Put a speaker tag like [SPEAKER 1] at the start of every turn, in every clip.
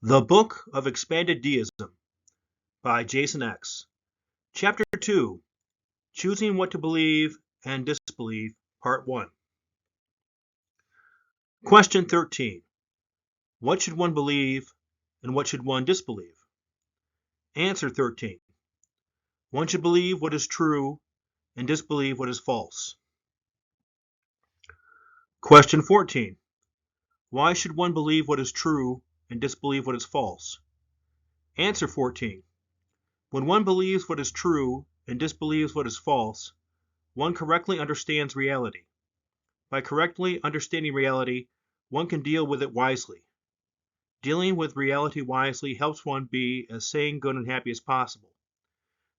[SPEAKER 1] The Book of Expanded Deism by Jason X. Chapter 2, Choosing What to Believe and Disbelieve, Part 1. Question 13. What should one believe and what should one disbelieve? Answer 13. One should believe what is true and disbelieve what is false. Question 14. Why should one believe what is true and disbelieve what is false? Answer 14. When one believes what is true and disbelieves what is false, one correctly understands reality. By correctly understanding reality, one can deal with it wisely. Dealing with reality wisely helps one be as sane, good, and happy as possible.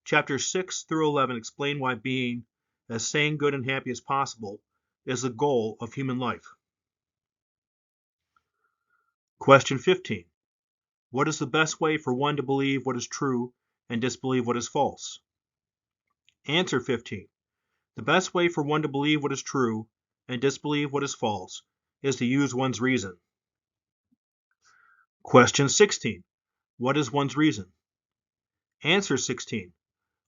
[SPEAKER 1] Chapters 6 through 11 explain why being as sane, good, and happy as possible is the goal of human life. Question 15. What is the best way for one to believe what is true and disbelieve what is false? Answer 15. The best way for one to believe what is true and disbelieve what is false is to use one's reason. Question 16. What is one's reason? Answer 16.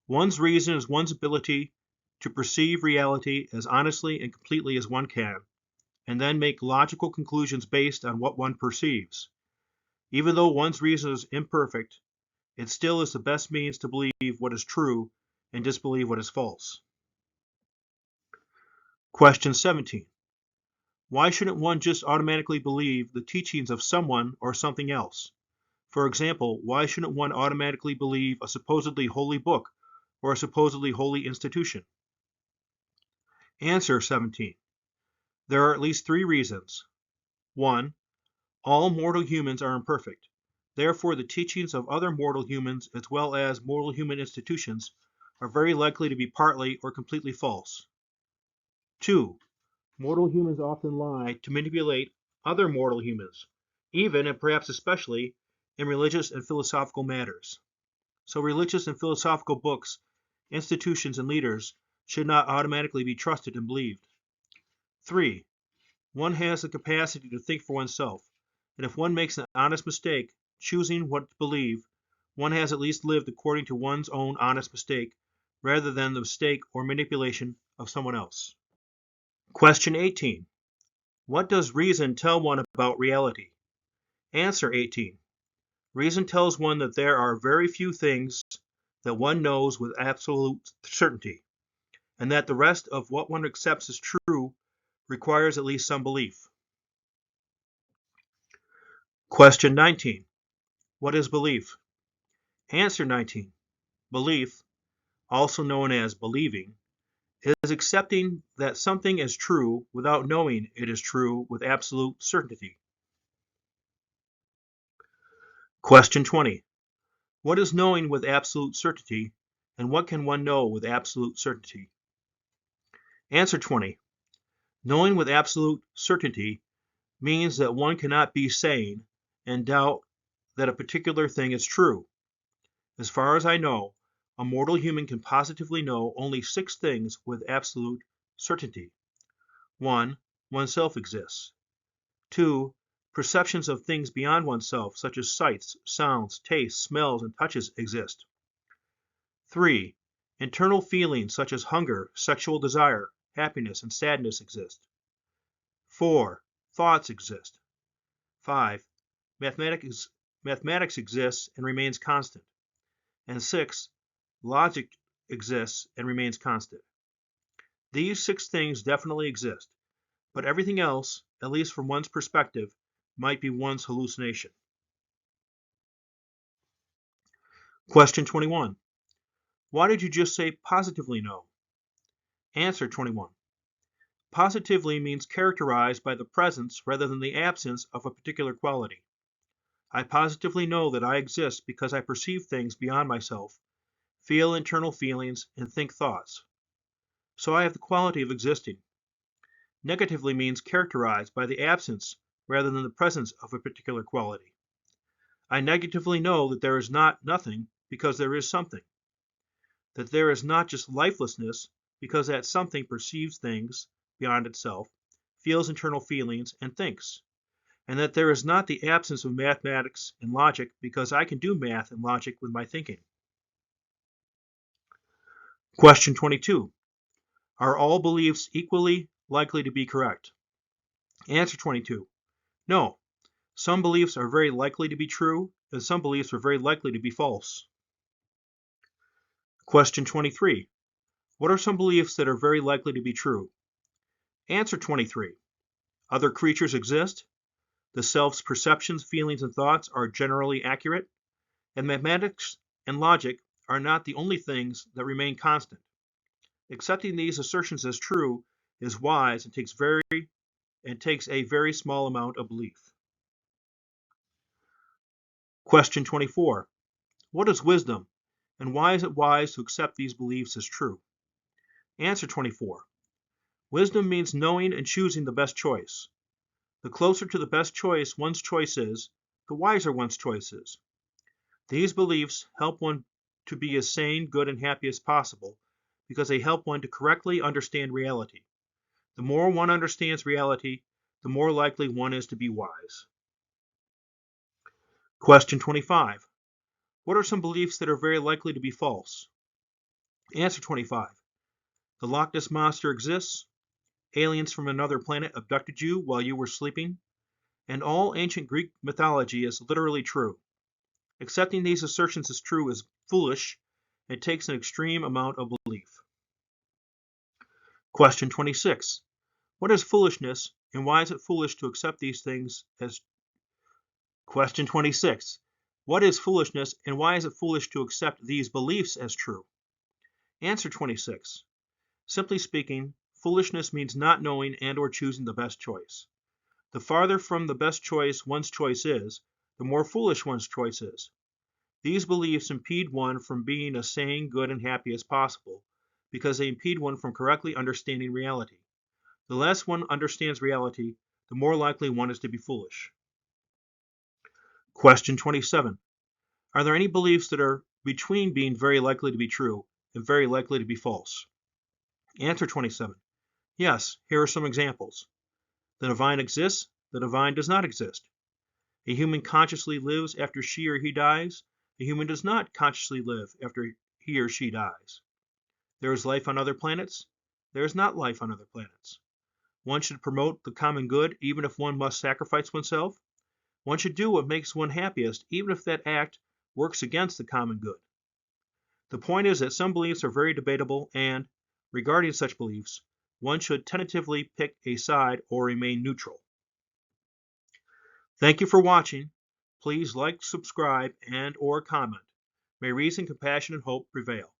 [SPEAKER 1] One's reason is one's ability to perceive reality as honestly and completely as one can, and then make logical conclusions based on what one perceives. Even though one's reason is imperfect, it still is the best means to believe what is true and disbelieve what is false. Question 17. Why shouldn't one just automatically believe the teachings of someone or something else? For example, why shouldn't one automatically believe a supposedly holy book or a supposedly holy institution? Answer 17. There are at least 3 reasons. 1. All mortal humans are imperfect. Therefore, the teachings of other mortal humans as well as mortal human institutions are very likely to be partly or completely false. 2. Mortal humans often lie to manipulate other mortal humans, even and perhaps especially in religious and philosophical matters. So religious and philosophical books, institutions, and leaders should not automatically be trusted and believed. 3. One has the capacity to think for oneself, and if one makes an honest mistake choosing what to believe, one has at least lived according to one's own honest mistake, rather than the mistake or manipulation of someone else. Question 18. What does reason tell one about reality? Answer 18. Reason tells one that there are very few things that one knows with absolute certainty, and that the rest of what one accepts as true requires at least some belief. Question 19. What is belief? Answer 19. Belief, also known as believing, is accepting that something is true without knowing it is true with absolute certainty. Question 20. What is knowing with absolute certainty, and what can one know with absolute certainty? Answer 20. Knowing with absolute certainty means that one cannot be sane and doubt that a particular thing is true. As far as I know, a mortal human can positively know only 6 things with absolute certainty. 1. Oneself exists. 2. Perceptions of things beyond oneself, such as sights, sounds, tastes, smells, and touches exist. 3. Internal feelings such as hunger, sexual desire, happiness, and sadness exist. 4. Thoughts exist. 5. Mathematics exists and remains constant. And 6. Logic exists and remains constant. These 6 things definitely exist, but everything else, at least from one's perspective, might be one's hallucination. Question 21. Why did you just say positively no? Answer 21. Positively means characterized by the presence rather than the absence of a particular quality. I positively know that I exist because I perceive things beyond myself, feel internal feelings, and think thoughts. So I have the quality of existing. Negatively means characterized by the absence rather than the presence of a particular quality. I negatively know that there is not nothing because there is something. That there is not just lifelessness because that something perceives things beyond itself, feels internal feelings, and thinks. and that there is not the absence of mathematics and logic because I can do math and logic with my thinking. Question 22. Are all beliefs equally likely to be correct? Answer 22. No. Some beliefs are very likely to be true, and some beliefs are very likely to be false. Question 23. What are some beliefs that are very likely to be true? Answer 23. Other creatures exist, the self's perceptions, feelings, and thoughts are generally accurate, and mathematics and logic are not the only things that remain constant. Accepting these assertions as true is wise and takes a very small amount of belief. Question 24. What is wisdom, and why is it wise to accept these beliefs as true? Answer 24. Wisdom means knowing and choosing the best choice. The closer to the best choice one's choice is, the wiser one's choice is. These beliefs help one to be as sane, good, and happy as possible because they help one to correctly understand reality. The more one understands reality, the more likely one is to be wise. Question 25. What are some beliefs that are very likely to be false? Answer 25. The Loch Ness Monster exists, aliens from another planet abducted you while you were sleeping, and all ancient Greek mythology is literally true. Accepting these assertions as true is foolish and takes an extreme amount of belief. Question 26. What is foolishness, and why is it foolish to accept these things as Question 26. What is foolishness, and why is it foolish to accept these beliefs as true? Answer 26. Simply speaking, foolishness means not knowing and or choosing the best choice. The farther from the best choice one's choice is, the more foolish one's choice is. These beliefs impede one from being as sane, good, and happy as possible because they impede one from correctly understanding reality. The less one understands reality, the more likely one is to be foolish. Question 27. Are there any beliefs that are between being very likely to be true and very likely to be false? Answer 27. Yes, here are some examples. The divine exists, the divine does not exist. A human consciously lives after she or he dies. A human does not consciously live after he or she dies. There is life on other planets. There is not life on other planets. One should promote the common good even if one must sacrifice oneself. One should do what makes one happiest even if that act works against the common good. The point is that some beliefs are very debatable and, regarding such beliefs, one should tentatively pick a side or remain neutral. Thank you for watching. Please like, subscribe, and or comment. May reason, compassion, and hope prevail.